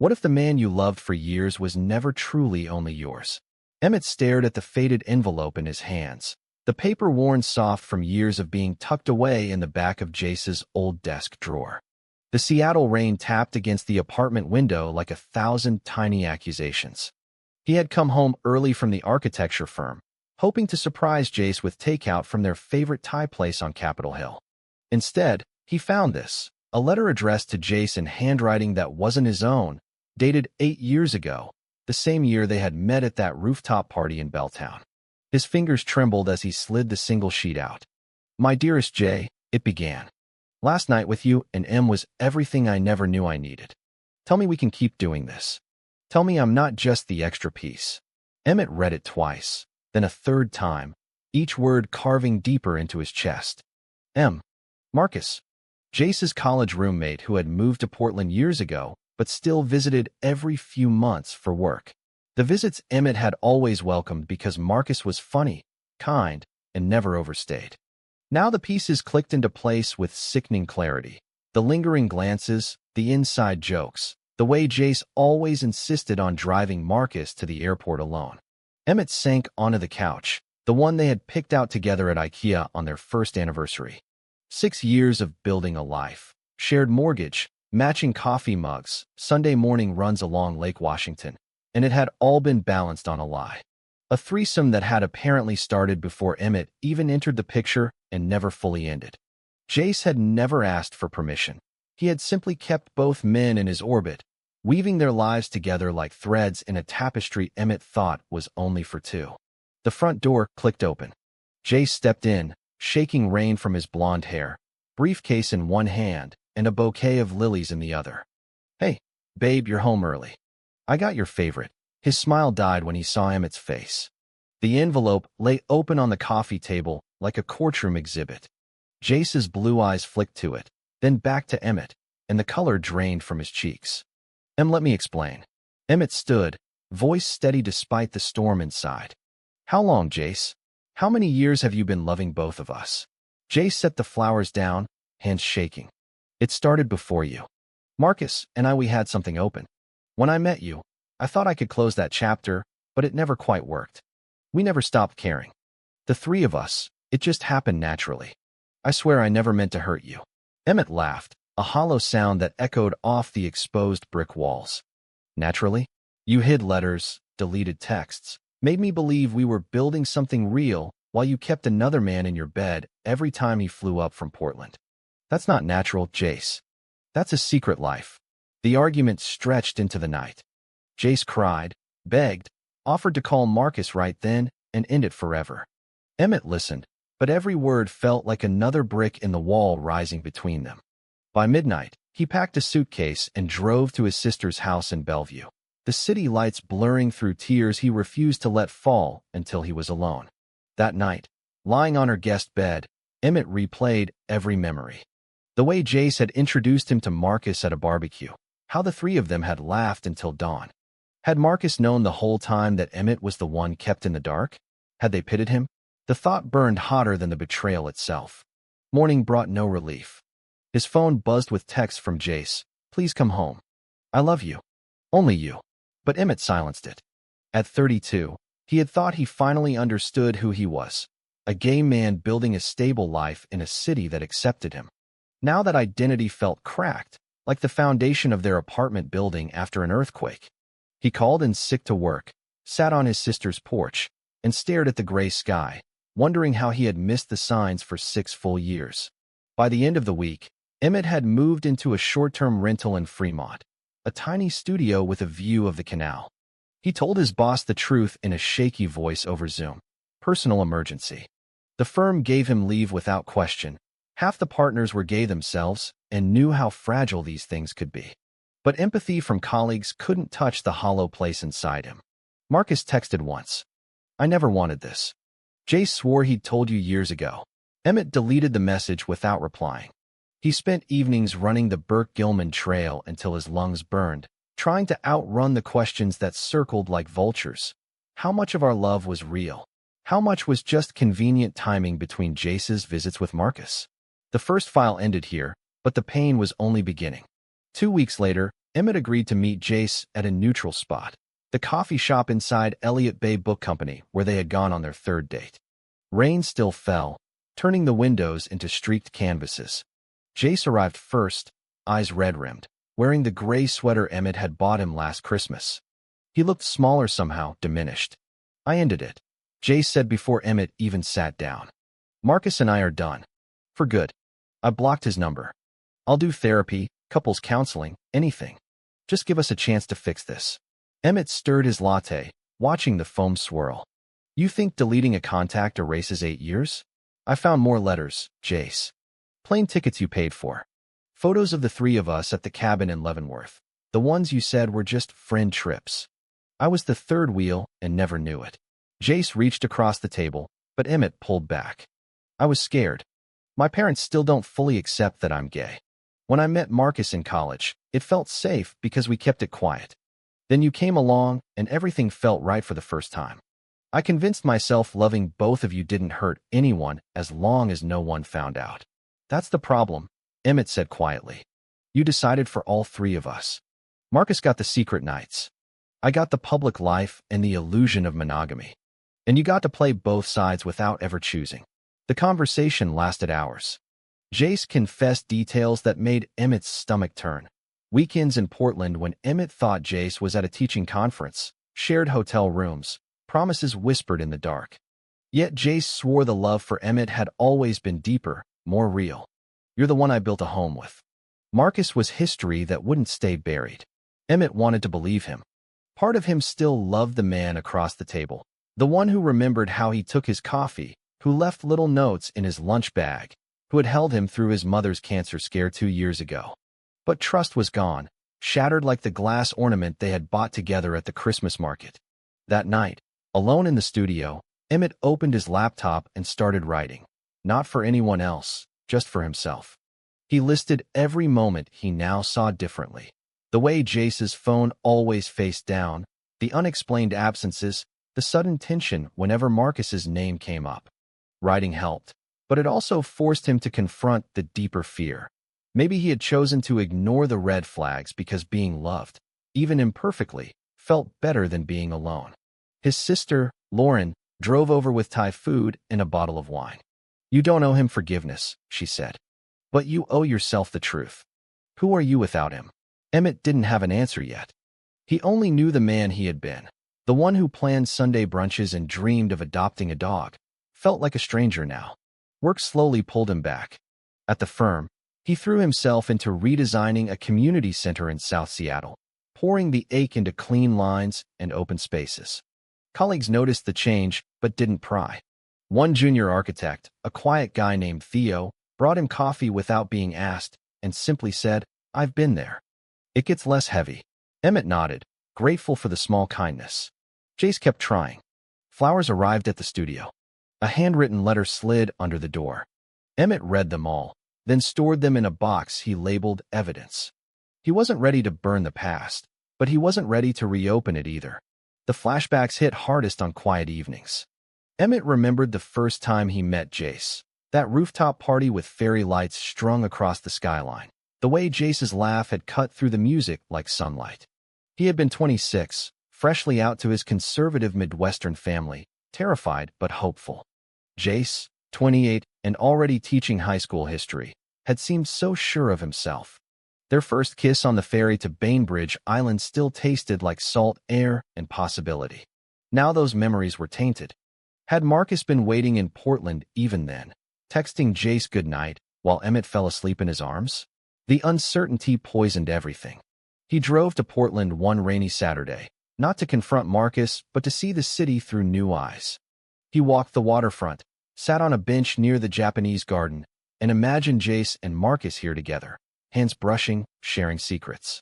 What if the man you loved for years was never truly only yours? Emmett stared at the faded envelope in his hands, the paper worn soft from years of being tucked away in the back of Jace's old desk drawer. The Seattle rain tapped against the apartment window like 1,000 tiny accusations. He had come home early from the architecture firm, hoping to surprise Jace with takeout from their favorite Thai place on Capitol Hill. Instead, he found this, a letter addressed to Jace in handwriting that wasn't his own, dated 8 years ago, the same year they had met at that rooftop party in Belltown. His fingers trembled as he slid the single sheet out. "My dearest Jay," it began. "Last night with you and Em was everything I never knew I needed. Tell me we can keep doing this. Tell me I'm not just the extra piece." Emmett read it twice, then a third time, each word carving deeper into his chest. M. Marcus, Jace's college roommate who had moved to Portland years ago, but still visited every few months for work. The visits Emmett had always welcomed because Marcus was funny, kind, and never overstayed. Now the pieces clicked into place with sickening clarity. The lingering glances, the inside jokes, the way Jace always insisted on driving Marcus to the airport alone. Emmett sank onto the couch, the one they had picked out together at IKEA on their first anniversary. 6 years of building a life, shared mortgage, matching coffee mugs, Sunday morning runs along Lake Washington, and it had all been balanced on a lie. A threesome that had apparently started before Emmett even entered the picture and never fully ended. Jace had never asked for permission. He had simply kept both men in his orbit, weaving their lives together like threads in a tapestry Emmett thought was only for two. The front door clicked open. Jace stepped in, shaking rain from his blonde hair, briefcase in one hand and a bouquet of lilies in the other. "Hey, babe, you're home early. I got your favorite." His smile died when he saw Emmett's face. The envelope lay open on the coffee table like a courtroom exhibit. Jace's blue eyes flicked to it, then back to Emmett, and the color drained from his cheeks. Let me explain." Emmett stood, voice steady despite the storm inside. "How long, Jace? How many years have you been loving both of us?" Jace set the flowers down, hands shaking. "It started before you. Marcus and we had something open. When I met you, I thought I could close that chapter, but it never quite worked. We never stopped caring. The three of us, it just happened naturally. I swear I never meant to hurt you." Emmett laughed, a hollow sound that echoed off the exposed brick walls. "Naturally? You hid letters, deleted texts, made me believe we were building something real while you kept another man in your bed every time he flew up from Portland. That's not natural, Jace. That's a secret life." The argument stretched into the night. Jace cried, begged, offered to call Marcus right then and end it forever. Emmett listened, but every word felt like another brick in the wall rising between them. By midnight, he packed a suitcase and drove to his sister's house in Bellevue, the city lights blurring through tears he refused to let fall until he was alone. That night, lying on her guest bed, Emmett replayed every memory. The way Jace had introduced him to Marcus at a barbecue, how the three of them had laughed until dawn. Had Marcus known the whole time that Emmett was the one kept in the dark? Had they pitted him? The thought burned hotter than the betrayal itself. Morning brought no relief. His phone buzzed with texts from Jace. "Please come home. I love you. Only you." But Emmett silenced it. At 32, he had thought he finally understood who he was, a gay man building a stable life in a city that accepted him. Now that identity felt cracked, like the foundation of their apartment building after an earthquake. He called in sick to work, sat on his sister's porch, and stared at the gray sky, wondering how he had missed the signs for 6 full years. By the end of the week, Emmett had moved into a short-term rental in Fremont, a tiny studio with a view of the canal. He told his boss the truth in a shaky voice over Zoom. Personal emergency. The firm gave him leave without question. Half the partners were gay themselves and knew how fragile these things could be. But empathy from colleagues couldn't touch the hollow place inside him. Marcus texted once. "I never wanted this. Jace swore he'd told you years ago." Emmett deleted the message without replying. He spent evenings running the Burke-Gilman Trail until his lungs burned, trying to outrun the questions that circled like vultures. How much of our love was real? How much was just convenient timing between Jace's visits with Marcus? The first file ended here, but the pain was only beginning. 2 weeks later, Emmett agreed to meet Jace at a neutral spot, the coffee shop inside Elliott Bay Book Company where they had gone on their third date. Rain still fell, turning the windows into streaked canvases. Jace arrived first, eyes red-rimmed, wearing the gray sweater Emmett had bought him last Christmas. He looked smaller somehow, diminished. "I ended it," Jace said before Emmett even sat down. "Marcus and I are done. For good. I blocked his number. I'll do therapy, couples counseling, anything. Just give us a chance to fix this." Emmett stirred his latte, watching the foam swirl. "You think deleting a contact erases 8 years? I found more letters, Jace. Plane tickets you paid for. Photos of the 3 of us at the cabin in Leavenworth. The ones you said were just friend trips. I was the third wheel and never knew it." Jace reached across the table, but Emmett pulled back. "I was scared. My parents still don't fully accept that I'm gay. When I met Marcus in college, it felt safe because we kept it quiet. Then you came along, and everything felt right for the first time. I convinced myself loving both of you didn't hurt anyone as long as no one found out. That's the problem," Emmett said quietly. "You decided for all 3 of us. Marcus got the secret nights. I got the public life and the illusion of monogamy. And you got to play both sides without ever choosing." The conversation lasted hours. Jace confessed details that made Emmett's stomach turn. Weekends in Portland when Emmett thought Jace was at a teaching conference, shared hotel rooms, promises whispered in the dark. Yet Jace swore the love for Emmett had always been deeper, more real. "You're the one I built a home with." Marcus was history that wouldn't stay buried. Emmett wanted to believe him. Part of him still loved the man across the table, the one who remembered how he took his coffee, who left little notes in his lunch bag, who had held him through his mother's cancer scare 2 years ago. But trust was gone, shattered like the glass ornament they had bought together at the Christmas market. That night, alone in the studio, Emmett opened his laptop and started writing. Not for anyone else, just for himself. He listed every moment he now saw differently. The way Jace's phone always faced down, the unexplained absences, the sudden tension whenever Marcus's name came up. Writing helped, but it also forced him to confront the deeper fear. Maybe he had chosen to ignore the red flags because being loved, even imperfectly, felt better than being alone. His sister, Lauren, drove over with Thai food and a bottle of wine. "You don't owe him forgiveness," she said. "But you owe yourself the truth. Who are you without him?" Emmett didn't have an answer yet. He only knew the man he had been. The one who planned Sunday brunches and dreamed of adopting a dog. Felt like a stranger now. Work slowly pulled him back. At the firm, he threw himself into redesigning a community center in South Seattle, pouring the ache into clean lines and open spaces. Colleagues noticed the change, but didn't pry. One junior architect, a quiet guy named Theo, brought him coffee without being asked and simply said, "I've been there. It gets less heavy." Emmett nodded, grateful for the small kindness. Jace kept trying. Flowers arrived at the studio. A handwritten letter slid under the door. Emmett read them all, then stored them in a box he labeled evidence. He wasn't ready to burn the past, but he wasn't ready to reopen it either. The flashbacks hit hardest on quiet evenings. Emmett remembered the first time he met Jace, that rooftop party with fairy lights strung across the skyline. The way Jace's laugh had cut through the music like sunlight. He had been 26, freshly out to his conservative Midwestern family, terrified but hopeful. Jace, 28, and already teaching high school history, had seemed so sure of himself. Their first kiss on the ferry to Bainbridge Island still tasted like salt air and possibility. Now those memories were tainted. Had Marcus been waiting in Portland even then, texting Jace goodnight while Emmett fell asleep in his arms? The uncertainty poisoned everything. He drove to Portland one rainy Saturday, not to confront Marcus, but to see the city through new eyes. He walked the waterfront, sat on a bench near the Japanese garden, and imagined Jace and Marcus here together, hands brushing, sharing secrets.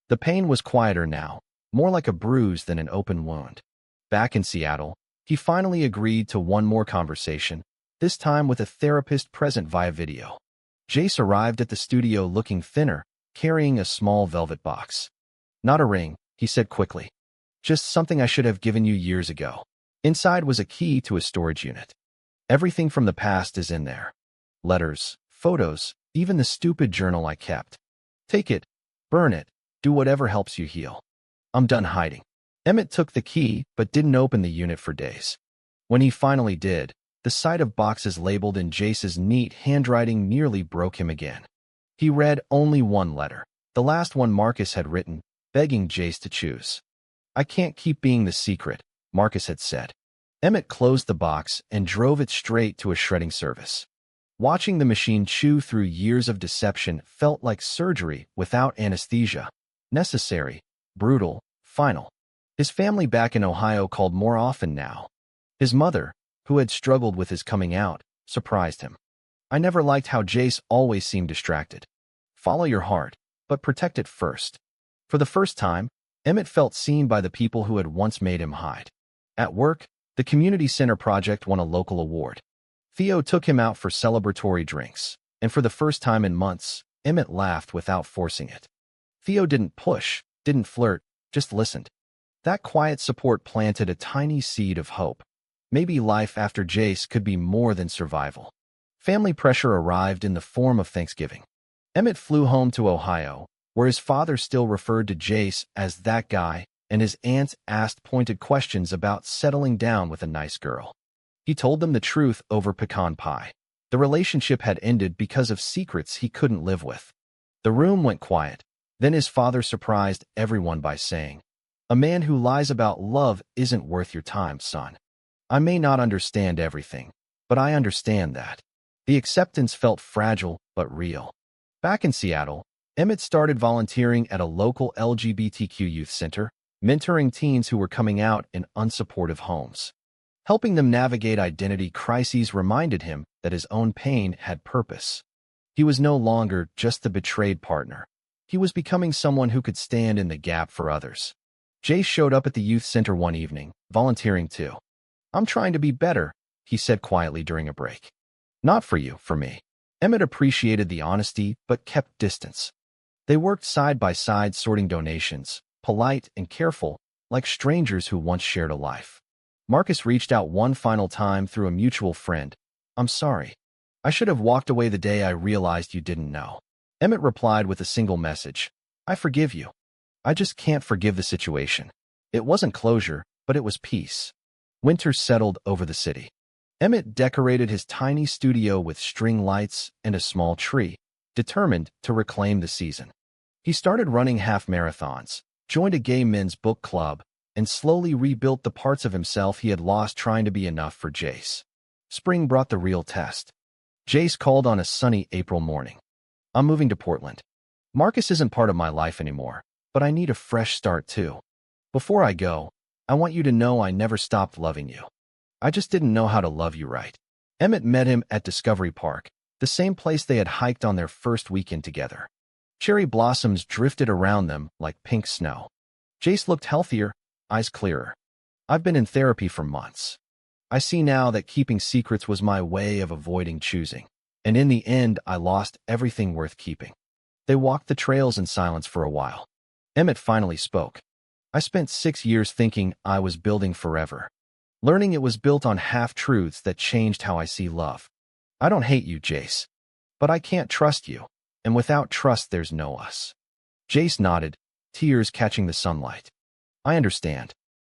The pain was quieter now, more like a bruise than an open wound. Back in Seattle, he finally agreed to one more conversation, this time with a therapist present via video. Jace arrived at the studio looking thinner, carrying a small velvet box. "Not a ring," he said quickly. "Just something I should have given you years ago." Inside was a key to a storage unit. "Everything from the past is in there. Letters, photos, even the stupid journal I kept. Take it, burn it, Do whatever helps you heal. I'm done hiding. Emmett took the key but didn't open the unit for days. When he finally did, the sight of boxes labeled in Jace's neat handwriting nearly broke him again. He read only one letter, the last one Marcus had written, begging Jace to choose. I can't keep being the secret, Marcus had said. Emmett closed the box and drove it straight to a shredding service. Watching the machine chew through years of deception felt like surgery without anesthesia. Necessary, brutal, final. His family back in Ohio called more often now. His mother, who had struggled with his coming out, surprised him. I never liked how Jace always seemed distracted. Follow your heart, but protect it first. For the first time, Emmett felt seen by the people who had once made him hide. At work, the community center project won a local award. Theo took him out for celebratory drinks, and for the first time in months, Emmett laughed without forcing it. Theo didn't push, didn't flirt, just listened. That quiet support planted a tiny seed of hope. Maybe life after Jace could be more than survival. Family pressure arrived in the form of Thanksgiving. Emmett flew home to Ohio, where his father still referred to Jace as that guy, and his aunts asked pointed questions about settling down with a nice girl. He told them the truth over pecan pie. The relationship had ended because of secrets he couldn't live with. The room went quiet. Then his father surprised everyone by saying, "A man who lies about love isn't worth your time, son. I may not understand everything, but I understand that." The acceptance felt fragile but real. Back in Seattle, Emmett started volunteering at a local LGBTQ youth center, mentoring teens who were coming out in unsupportive homes. Helping them navigate identity crises reminded him that his own pain had purpose. He was no longer just the betrayed partner. He was becoming someone who could stand in the gap for others. Jace showed up at the youth center one evening, volunteering too. "I'm trying to be better," he said quietly during a break. "Not for you, for me." Emmett appreciated the honesty but kept distance. They worked side by side sorting donations, polite and careful, like strangers who once shared a life. Marcus reached out one final time through a mutual friend. "I'm sorry. I should have walked away the day I realized you didn't know." Emmett replied with a single message. "I forgive you. I just can't forgive the situation." It wasn't closure, but it was peace. Winter settled over the city. Emmett decorated his tiny studio with string lights and a small tree, determined to reclaim the season. He started running half marathons, joined a gay men's book club, and slowly rebuilt the parts of himself he had lost trying to be enough for Jace. Spring brought the real test. Jace called on a sunny April morning. "I'm moving to Portland. Marcus isn't part of my life anymore, but I need a fresh start too. Before I go, I want you to know I never stopped loving you. I just didn't know how to love you right." Emmett met him at Discovery Park, the same place they had hiked on their first weekend together. Cherry blossoms drifted around them like pink snow. Jace looked healthier, eyes clearer. "I've been in therapy for months. I see now that keeping secrets was my way of avoiding choosing, and in the end I lost everything worth keeping." They walked the trails in silence for a while. Emmett finally spoke. "I spent 6 years thinking I was building forever, learning it was built on half-truths that changed how I see love. I don't hate you, Jace, but I can't trust you, and without trust there's no us." Jace nodded, tears catching the sunlight. "I understand.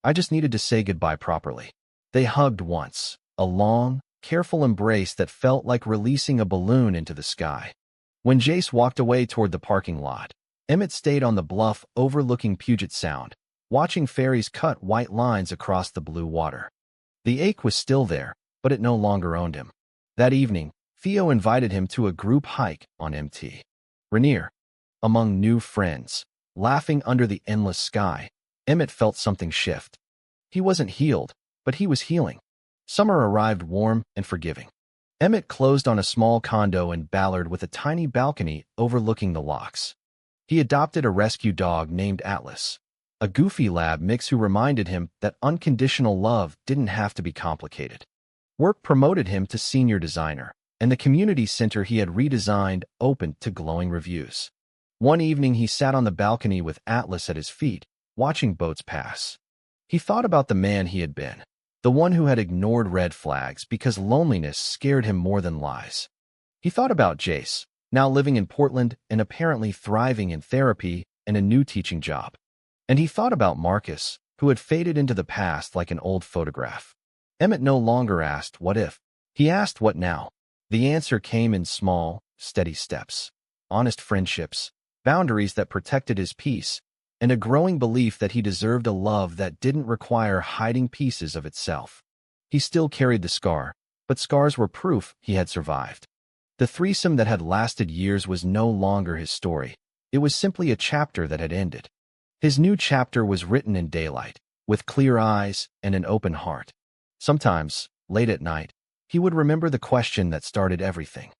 I just needed to say goodbye properly." They hugged once, a long, careful embrace that felt like releasing a balloon into the sky. When Jace walked away toward the parking lot, Emmett stayed on the bluff overlooking Puget Sound, watching ferries cut white lines across the blue water. The ache was still there, but it no longer owned him. That evening, Theo invited him to a group hike on Mt. Rainier. Among new friends, laughing under the endless sky, Emmett felt something shift. He wasn't healed, but he was healing. Summer arrived warm and forgiving. Emmett closed on a small condo in Ballard with a tiny balcony overlooking the locks. He adopted a rescue dog named Atlas, a goofy lab mix who reminded him that unconditional love didn't have to be complicated. Work promoted him to senior designer, and the community center he had redesigned opened to glowing reviews. One evening he sat on the balcony with Atlas at his feet, watching boats pass. He thought about the man he had been, the one who had ignored red flags because loneliness scared him more than lies. He thought about Jace, now living in Portland and apparently thriving in therapy, and a new teaching job. And he thought about Marcus, who had faded into the past like an old photograph. Emmett no longer asked, "What if?" He asked, "What now?" The answer came in small, steady steps. Honest friendships, boundaries that protected his peace, and a growing belief that he deserved a love that didn't require hiding pieces of itself. He still carried the scar, but scars were proof he had survived. The threesome that had lasted years was no longer his story. It was simply a chapter that had ended. His new chapter was written in daylight, with clear eyes and an open heart. Sometimes, late at night, he would remember the question that started everything.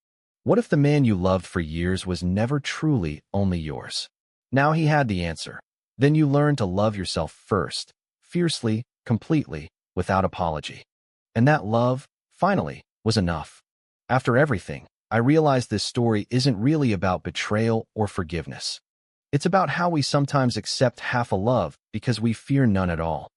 What if the man you loved for years was never truly only yours? Now he had the answer. Then you learned to love yourself first, fiercely, completely, without apology. And that love, finally, was enough. After everything, I realized this story isn't really about betrayal or forgiveness. It's about how we sometimes accept half a love because we fear none at all.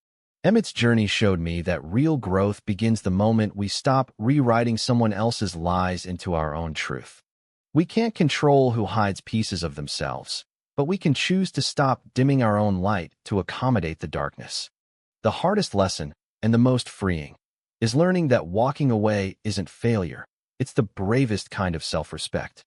Emmett's journey showed me that real growth begins the moment we stop rewriting someone else's lies into our own truth. We can't control who hides pieces of themselves, but we can choose to stop dimming our own light to accommodate the darkness. The hardest lesson, and the most freeing, is learning that walking away isn't failure. It's the bravest kind of self-respect.